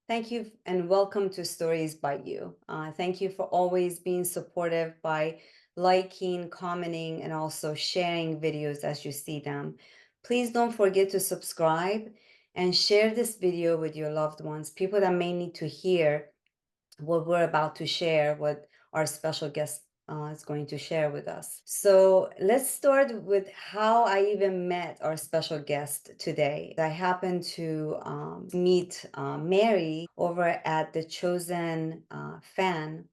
Thank you and welcome to Stories by You. Thank you for always being supportive by liking, commenting, and also sharing videos as you see them. Please don't forget to subscribe and share this video with your loved ones, people that may need to hear what we're about to share, what our special guest is going to share with us. So let's start with how I even met our special guest today. I happened to meet Mary over at the Chosen fan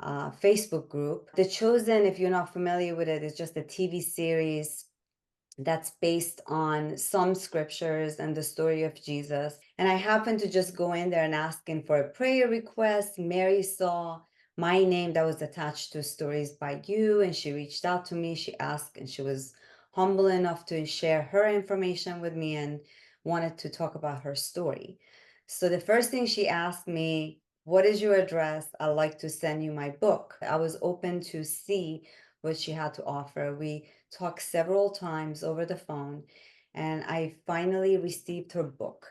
Facebook group. The Chosen, if you're not familiar with it, is just a TV series that's based on some scriptures and the story of Jesus. And I happened to just go in there and asking for a prayer request. Mary saw my name that was attached to Stories by You, and she reached out to me. She asked, and she was humble enough to share her information with me and wanted to talk about her story. So the first thing she asked me, what is your address? I'd like to send you my book. I was open to see what she had to offer. We talked several times over the phone, and I finally received her book.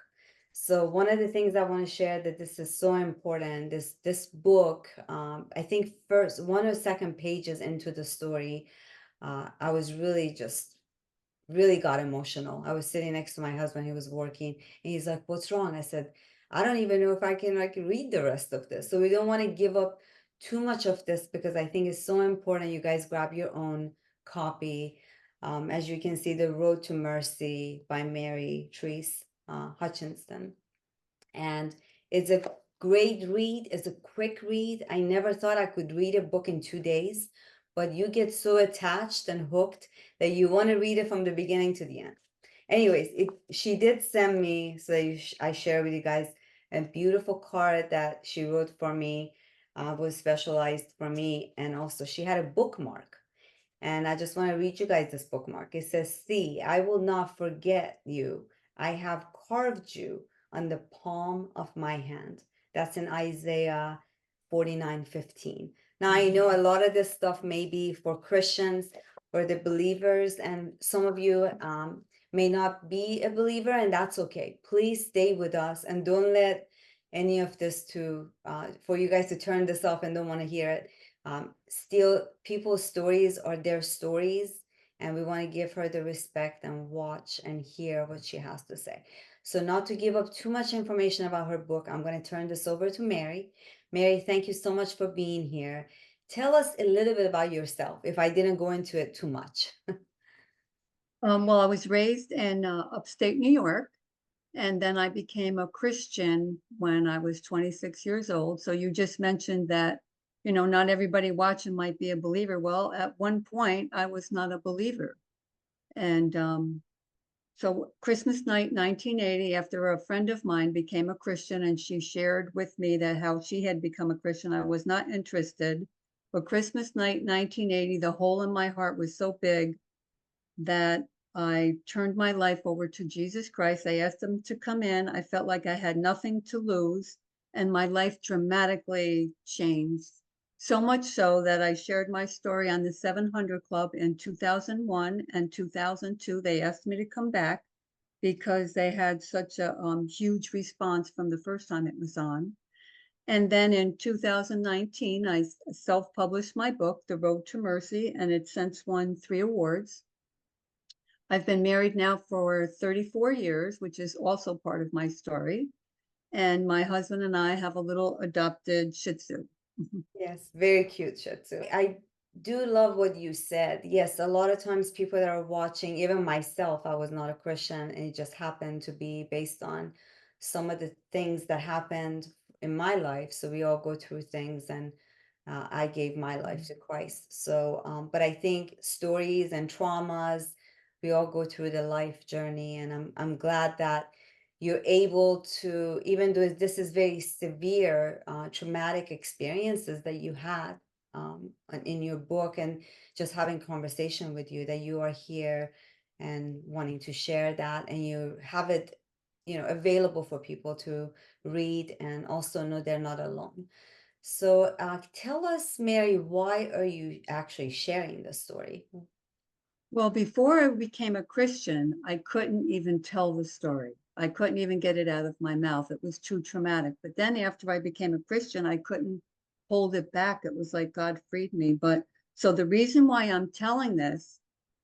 So one of the things I want to share that this is so important. This book, I think first one or second pages into the story, I was really got emotional. I was sitting next to my husband. He was working, and he's like, "What's wrong?" I said, "I don't even know if I can like read the rest of this." So we don't want to give up too much of this because I think it's so important. You guys grab your own copy. As you can see, The Road to Mercy by Mary Treese Hutchinson, and it's a great read. It's a quick read. I never thought I could read a book in 2 days, but you get so attached and hooked that you want to read it from the beginning to the end. Anyways, she did send me, so I share with you guys a beautiful card that she wrote for me, was specialized for me, and also she had a bookmark. And I just want to read you guys this bookmark. It says, "See, I will not forget you. I have carved you on the palm of my hand." That's in Isaiah 49:15. Now, I know a lot of this stuff may be for Christians or the believers, and some of you may not be a believer, and that's okay. Please stay with us and don't let any of this to for you guys to turn this off and don't want to hear it. Still, people's stories are their stories, and we want to give her the respect and watch and hear what she has to say. So, not to give up too much information about her book, I'm going to turn this over to Mary. Mary, thank you so much for being here. Tell us a little bit about yourself, if I didn't go into it too much. Well, I was raised in upstate New York, and then I became a Christian when I was 26 years old. So you just mentioned that, not everybody watching might be a believer. Well, at one point, I was not a believer. And so Christmas night, 1980, after a friend of mine became a Christian and she shared with me that how she had become a Christian, I was not interested. But Christmas night, 1980, the hole in my heart was so big that I turned my life over to Jesus Christ. I asked him to come in. I felt like I had nothing to lose, and my life dramatically changed. So much so that I shared my story on the 700 Club in 2001 and 2002. They asked me to come back because they had such a huge response from the first time it was on. And then in 2019, I self published my book, The Road to Mercy, and it since won 3 awards. I've been married now for 34 years, which is also part of my story. And my husband and I have a little adopted Shih Tzu. Yes, very cute, Shatsu. I do love what you said. Yes, a lot of times people that are watching, even myself, I was not a Christian, and it just happened to be based on some of the things that happened in my life. So we all go through things, and I gave my life to Christ. So, but I think stories and traumas, we all go through the life journey, and I'm glad that you're able to, even though this is very severe, traumatic experiences that you had in your book, and just having conversation with you, that you are here and wanting to share that, and you have it, available for people to read and also know they're not alone. So tell us, Mary, why are you actually sharing the story? Well, before I became a Christian, I couldn't even tell the story. I couldn't even get it out of my mouth. It was too traumatic. But then after I became a Christian, I couldn't hold it back. It was like God freed me. But so the reason why I'm telling this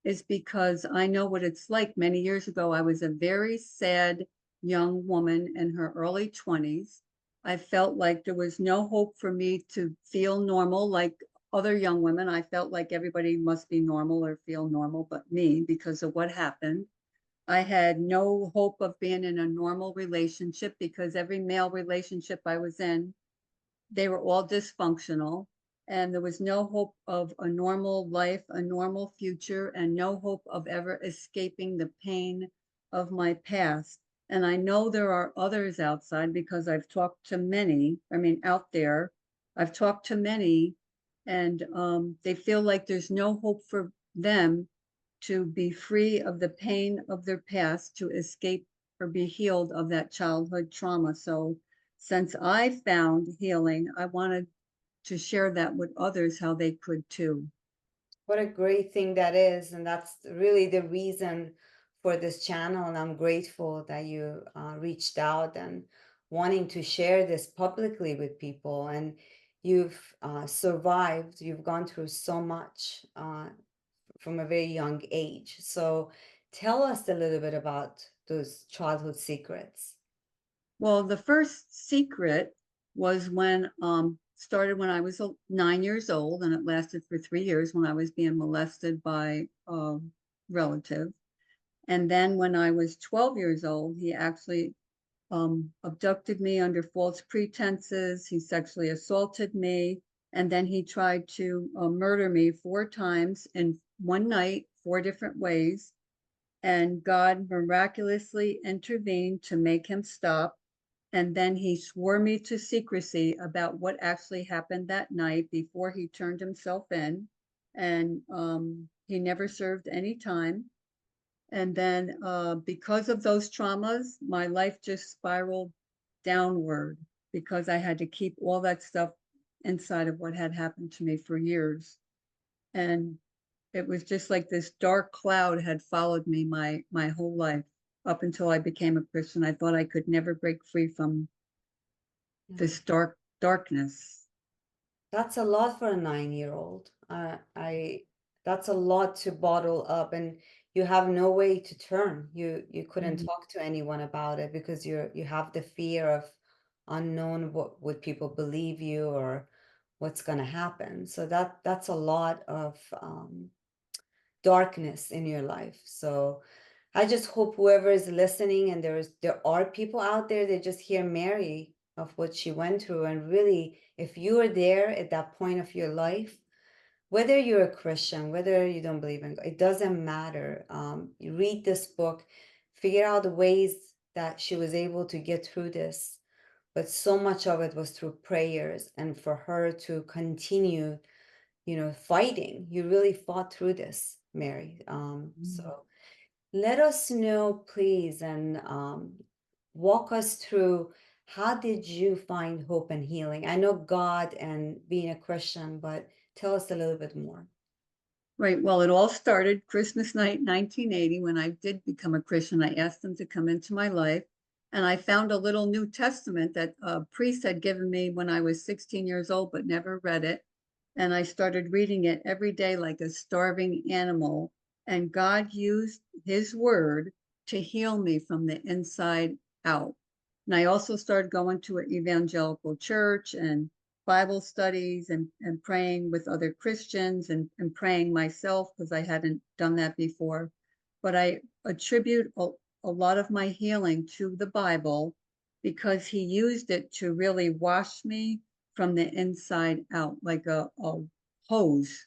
is because I know what it's like. Many years ago, I was a very sad young woman in her early 20s. I felt like there was no hope for me to feel normal like other young women. I felt like everybody must be normal or feel normal but me because of what happened. I had no hope of being in a normal relationship because every male relationship I was in, they were all dysfunctional. And there was no hope of a normal life, a normal future, and no hope of ever escaping the pain of my past. And I know there are others outside because I've talked to many, I mean, out there, I've talked to many, and they feel like there's no hope for them to be free of the pain of their past, to escape or be healed of that childhood trauma. So since I found healing, I wanted to share that with others how they could too. What a great thing that is. And that's really the reason for this channel. And I'm grateful that you reached out and wanting to share this publicly with people. And you've survived, you've gone through so much from a very young age. So tell us a little bit about those childhood secrets. Well, the first secret was when started when I was 9 years old, and it lasted for 3 years when I was being molested by a relative. And then when I was 12 years old, he actually abducted me under false pretenses. He sexually assaulted me. And then he tried to murder me 4 times in one night, 4 different ways. And God miraculously intervened to make him stop. And then he swore me to secrecy about what actually happened that night before he turned himself in. And he never served any time. And then because of those traumas, my life just spiraled downward because I had to keep all that stuff inside of what had happened to me for years. And it was just like this dark cloud had followed me my whole life up until I became a Christian. I thought I could never break free from Yeah. this darkness. That's a lot for a 9-year-old. That's a lot to bottle up, and you have no way to turn. You couldn't Mhm. talk to anyone about it because you have the fear of unknown, what would people believe you or what's going to happen. So that's a lot of darkness in your life. So I just hope whoever is listening and there are people out there that just hear Mary of what she went through. And really, if you are there at that point of your life, whether you're a Christian, whether you don't believe in God, it doesn't matter. You read this book, figure out the ways that she was able to get through this. But so much of it was through prayers and for her to continue, fighting. You really fought through this, Mary. Mhm. So let us know, please, and walk us through how did you find hope and healing? I know God and being a Christian, but tell us a little bit more. Right. Well, it all started Christmas night, 1980, when I did become a Christian. I asked them to come into my life, and I found a little New Testament that a priest had given me when I was 16 years old, but never read it. And I started reading it every day like a starving animal. And God used his word to heal me from the inside out. And I also started going to an evangelical church and Bible studies and praying with other Christians and praying myself because I hadn't done that before. But I attribute a lot of my healing to the Bible because he used it to really wash me from the inside out, like a hose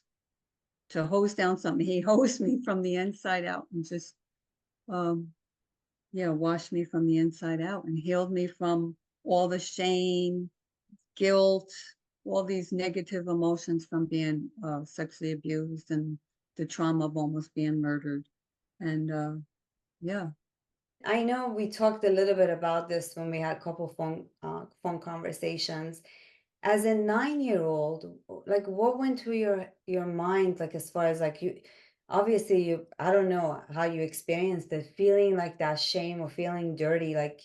to hose down something. He hosed me from the inside out and just, um, yeah, washed me from the inside out and healed me from all the shame, guilt, all these negative emotions from being sexually abused and the trauma of almost being murdered. And yeah. I know we talked a little bit about this when we had a couple phone conversations. As a 9-year-old, like what went through your mind, like as far as like you, obviously I don't know how you experienced it, feeling like that shame or feeling dirty, like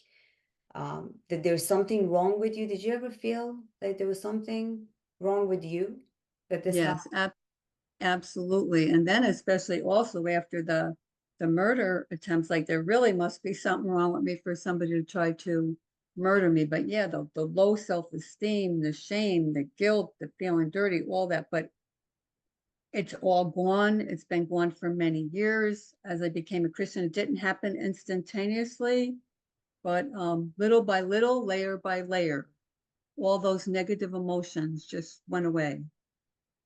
that there's something wrong with you. Did you ever feel like there was something wrong with you that this happened? Yes, absolutely. And then especially also after the murder attempts, like there really must be something wrong with me for somebody to try to murder me. But yeah, the low self-esteem, the shame, the guilt, the feeling dirty, all that. But it's all gone. It's been gone for many years. As I became a Christian, it didn't happen instantaneously, but little by little, layer by layer, all those negative emotions just went away.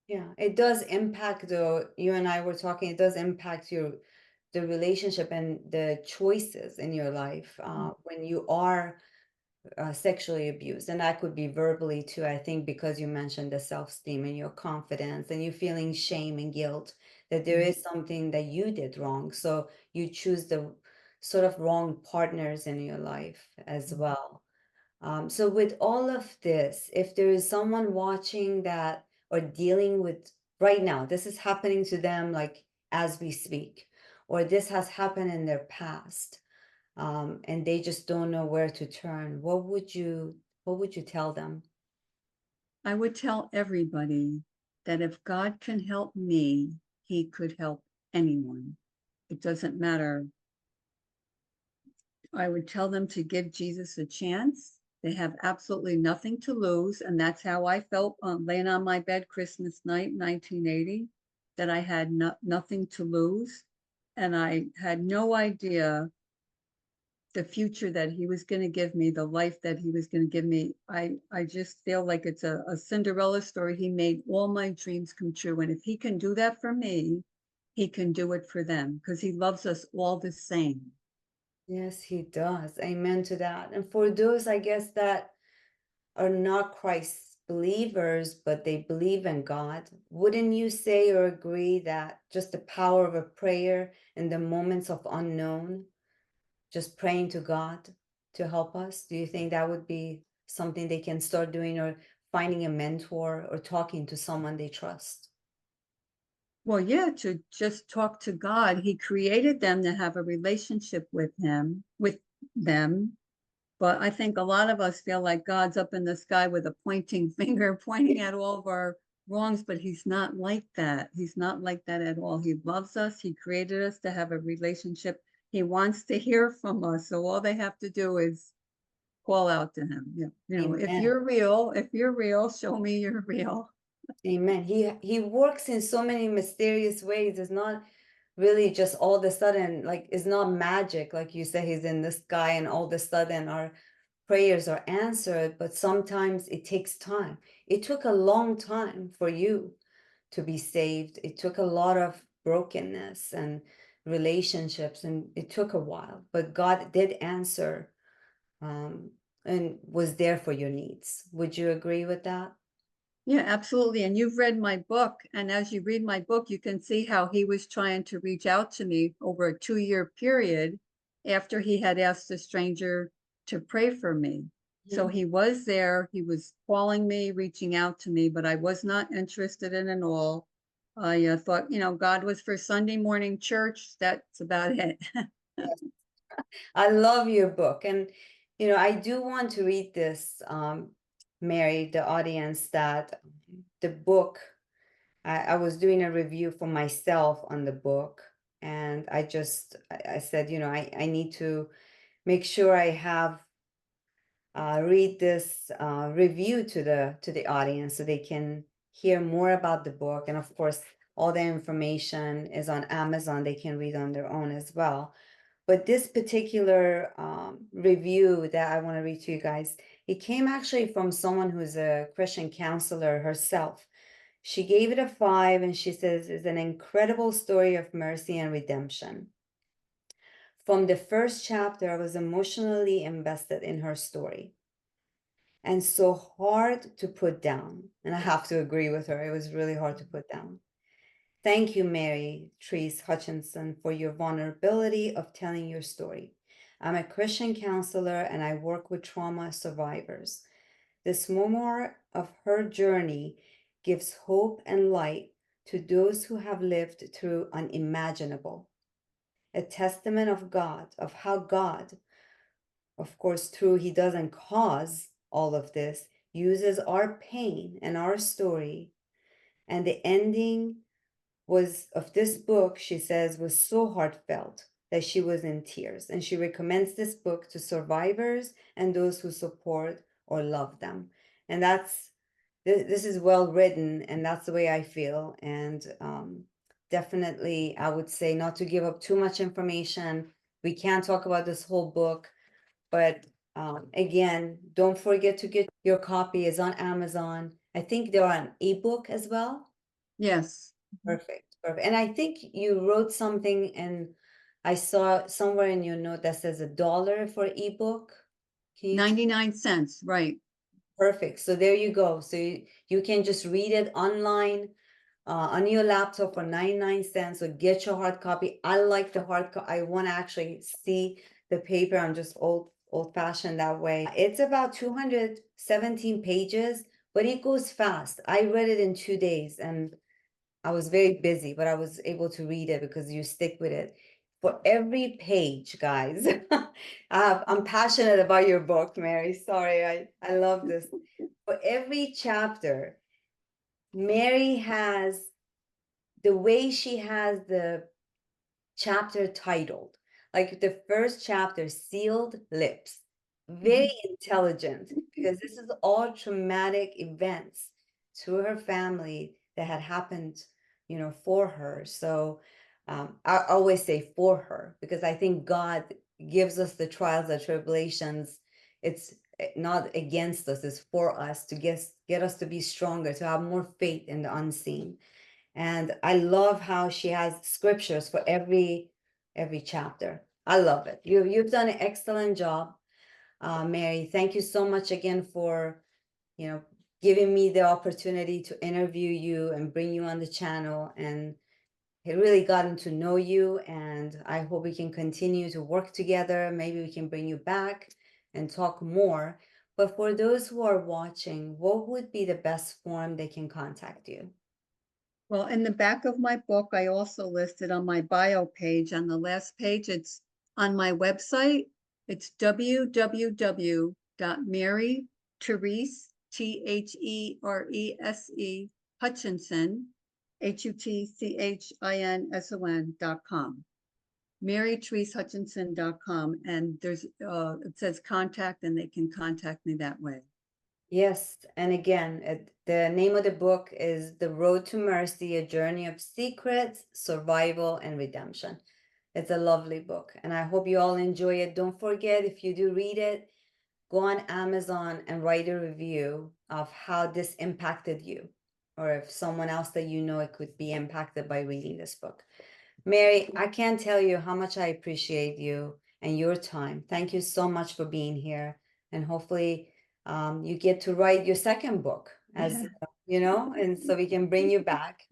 Yeah, it does impact though. You and I were talking, it does impact the relationship and the choices in your life when you are sexually abused. And that could be verbally too, I think, because you mentioned the self-esteem and your confidence and you feeling shame and guilt that there Mhm. is something that you did wrong. So you choose the sort of wrong partners in your life as well. So with all of this, if there is someone watching that or dealing with right now, this is happening to them like as we speak, or this has happened in their past, and they just don't know where to turn, what would you tell them? I would tell everybody that if God can help me, he could help anyone. It doesn't matter. I would tell them to give Jesus a chance. They have absolutely nothing to lose. And that's how I felt laying on my bed Christmas night, 1980, that I had nothing to lose. And I had no idea the future that he was going to give me, the life that he was going to give me. I just feel like it's a Cinderella story. He made all my dreams come true. And if he can do that for me, he can do it for them because he loves us all the same. Yes, he does. Amen to that. And for those, I guess, that are not Christ believers, but they believe in God, wouldn't you say or agree that just the power of a prayer in the moments of unknown, just praying to God to help us, do you think that would be something they can start doing, or finding a mentor or talking to someone they trust? Well, yeah, to just talk to God. He created them to have a relationship with him, with them. But I think a lot of us feel like God's up in the sky with a pointing finger, pointing at all of our wrongs, but he's not like that. He's not like that at all. He loves us. He created us to have a relationship. He wants to hear from us. So all they have to do is call out to him. Yeah. Amen. If you're real, show me you're real. Amen. He works in so many mysterious ways. It's not really just all of a sudden, like it's not magic, like you say, he's in the sky and all of a sudden our prayers are answered, but sometimes it takes time. It took a long time for you to be saved. It took a lot of brokenness and relationships, and it took a while, but God did answer, um, and was there for your needs. Would you agree with that? Yeah, absolutely. And you've read my book. And as you read my book, you can see how he was trying to reach out to me over a 2-year period after he had asked a stranger to pray for me. So Mhm. he was there, he was calling me, reaching out to me, but I was not interested in it all. I thought, God was for Sunday morning church. That's about it. I love your book. And, I do want to read this, Mary, the audience, that the book, I was doing a review for myself on the book. And I said, I need to make sure I have read this review to the audience so they can hear more about the book. And of course, all the information is on Amazon. They can read on their own as well. But this particular review that I want to read to you guys, it came actually from someone who's a Christian counselor herself. She gave it a 5, and she says it's an incredible story of mercy and redemption. From the first chapter, I was emotionally invested in her story and so hard to put down. And I have to agree with her. It was really hard to put down. Thank you, Mary Treese Hutchinson, for your vulnerability of telling your story. I'm a Christian counselor and I work with trauma survivors. This memoir of her journey gives hope and light to those who have lived through unimaginable, a testament of God, of how God, of course, through He doesn't cause all of this, uses our pain and our story. And the ending was of this book, she says, was so heartfelt that she was in tears. And she recommends this book to survivors and those who support or love them. And this is well written, and that's the way I feel. And definitely, I would say not to give up too much information. We can't talk about this whole book, but again, don't forget to get your copy. Is on Amazon. I think they're on ebook as well. Yes. Perfect, perfect. And I think you wrote something, and I saw somewhere in your note that says $1 for ebook. Can you 99 cents, right. perfect. So there you go. So you can just read it online on your laptop for 99 cents. So get your hard copy. I like the hard copy. I want to actually see the paper. I'm just old fashioned that way. It's about 217 pages, but it goes fast. I read it in 2 days, and I was very busy, but I was able to read it because you stick with it. For every page, guys, I'm passionate about your book, Mary. Sorry, I love this. For every chapter, Mary has the way she has the chapter titled. Like the first chapter, Sealed Lips. Very intelligent, because this is all traumatic events to her family that had happened, for her. So I always say for her, because I think God gives us the trials and tribulations. It's not against us, it's for us to get us to be stronger, to have more faith in the unseen. And I love how she has scriptures for every chapter. I love it. You've done an excellent job, Mary. Thank you so much again for you know giving me the opportunity to interview you and bring you on the channel. And it really gotten to know you, and I hope we can continue to work together. Maybe we can bring you back and talk more. But for those who are watching, what would be the best form they can contact you? Well, in the back of my book, I also listed on my bio page, on the last page, it's on my website. It's www.marytherese, Therese, Hutchinson, HUTCHINSON.com. MaryThereseHutchinson.com. And there's it says contact, and they can contact me that way. Yes, and again, the name of the book is The Road to Mercy, A Journey of Secrets, Survival, and Redemption. It's a lovely book, and I hope you all enjoy it. Don't forget, if you do read it, go on Amazon and write a review of how this impacted you, or if someone else that you know it could be impacted by reading this book. Mary, I can't tell you how much I appreciate you and your time. Thank you so much for being here. And hopefully, you get to write your second book, as and so we can bring you back.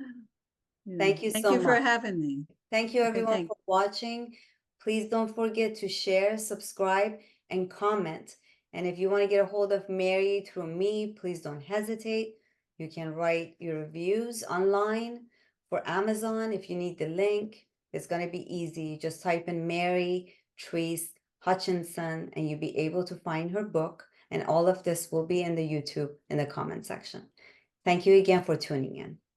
Yeah. Thank you Thank so you for much. having me. Thank you, Okay, everyone, thanks. for watching. Please don't forget to share, subscribe, and comment. And if you want to get a hold of Mary through me, please don't hesitate. You can write your reviews online for Amazon. If you need the link, it's going to be easy. Just type in Mary Therese Hutchinson, and you'll be able to find her book. And all of this will be in the YouTube in the comment section. Thank you again for tuning in.